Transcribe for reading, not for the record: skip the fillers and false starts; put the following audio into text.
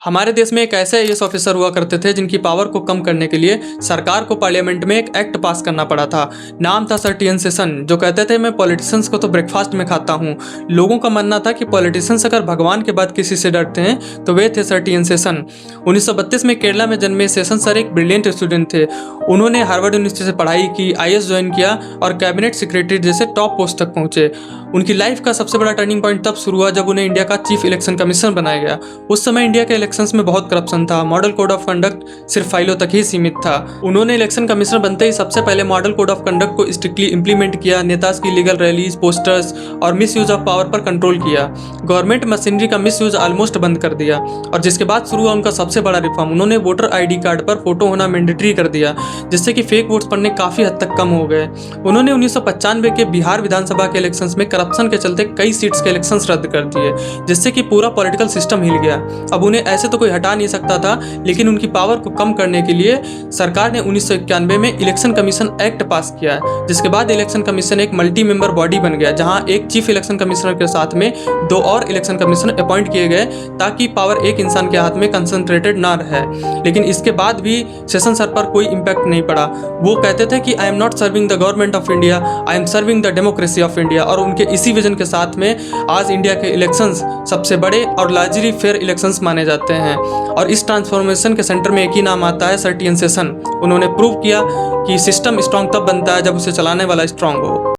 हमारे देश में एक ऐसे आईएएस ऑफिसर हुआ करते थे जिनकी पावर को कम करने के लिए सरकार को पार्लियामेंट में एक एक्ट पास करना पड़ा था। नाम था सर टी.एन. शेषन, जो कहते थे मैं पॉलिटिशियंस को तो ब्रेकफास्ट में खाता हूँ। लोगों का मानना था कि पॉलिटिशियंस अगर भगवान के बाद किसी से डरते हैं तो वे थे सर टी.एन. शेषन। 1932 में केरला में जन्मे शेषन सर एक ब्रिलियंट स्टूडेंट थे। उन्होंने हार्वर्ड यूनिवर्सिटी से पढ़ाई की, आईएएस ज्वाइन किया और कैबिनेट सेक्रेटरी जैसे टॉप पोस्ट तक पहुंचे। उनकी लाइफ का सबसे बड़ा टर्निंग पॉइंट तब शुरू हुआ जब उन्हें इंडिया का चीफ इलेक्शन कमिश्नर बनाया गया। उस समय इंडिया के इलेक्शंस में बहुत करप्शन था। मॉडल कोड ऑफ कंडक्ट सिर्फ फाइलों तक ही सीमित था। उन्होंने इलेक्शन कमिश्नर बनते ही सबसे पहले मॉडल कोड ऑफ कंडक्ट को स्ट्रिक्टली इंप्लीमेंट किया, नेताज की लीगल रैलीज, पोस्टर्स और मिस यूज ऑफ पावर पर कंट्रोल किया। गवर्नमेंट मशीनरी का मिस यूज ऑलमोस्ट बंद कर दिया और जिसके बाद शुरू हुआ उनका सबसे बड़ा रिफॉर्म। उन्होंने वोटर आईडी कार्ड पर फोटो होना मैंडेटरी कर दिया, जिससे कि फेक वोट्स पड़ने काफी हद तक कम हो गए। उन्होंने 1995 के बिहार विधानसभा के इलेक्शंस में करप्शन के चलते कई सीट्स के इलेक्शंस रद्द कर दिए, जिससे कि पूरा पॉलिटिकल सिस्टम हिल गया। अब उन्हें ऐसे तो कोई हटा नहीं सकता था, लेकिन उनकी पावर को कम करने के लिए सरकार ने 1991 में इलेक्शन कमीशन एक्ट पास किया, जिसके बाद इलेक्शन कमीशन एक मल्टी मेंबर बॉडी बन गया, जहां एक चीफ इलेक्शन कमिश्नर के साथ में 2 और इलेक्शन कमिश्नर अपॉइंट किए गए ताकि पावर एक इंसान के हाथ में कंसंट्रेटेड ना रहे। लेकिन इसके बाद भी शेषन सर पर कोई इम्पैक्ट नहीं पड़ा। वो कहते थे कि I am not serving the government of India, I am serving the democracy of India. और उनके इसी विजन के साथ में आज इंडिया के इलेक्शंस सबसे बड़े और लार्जली फेयर इलेक्शंस माने जाते हैं। और इस ट्रांसफॉर्मेशन के सेंटर में एक ही नाम आता है, सर टी.एन. शेषन। उन्होंने प्रूव किया कि सिस्टम स्ट्रांग तब बनता है जब उसे चलाने वाला स्ट्रांग हो।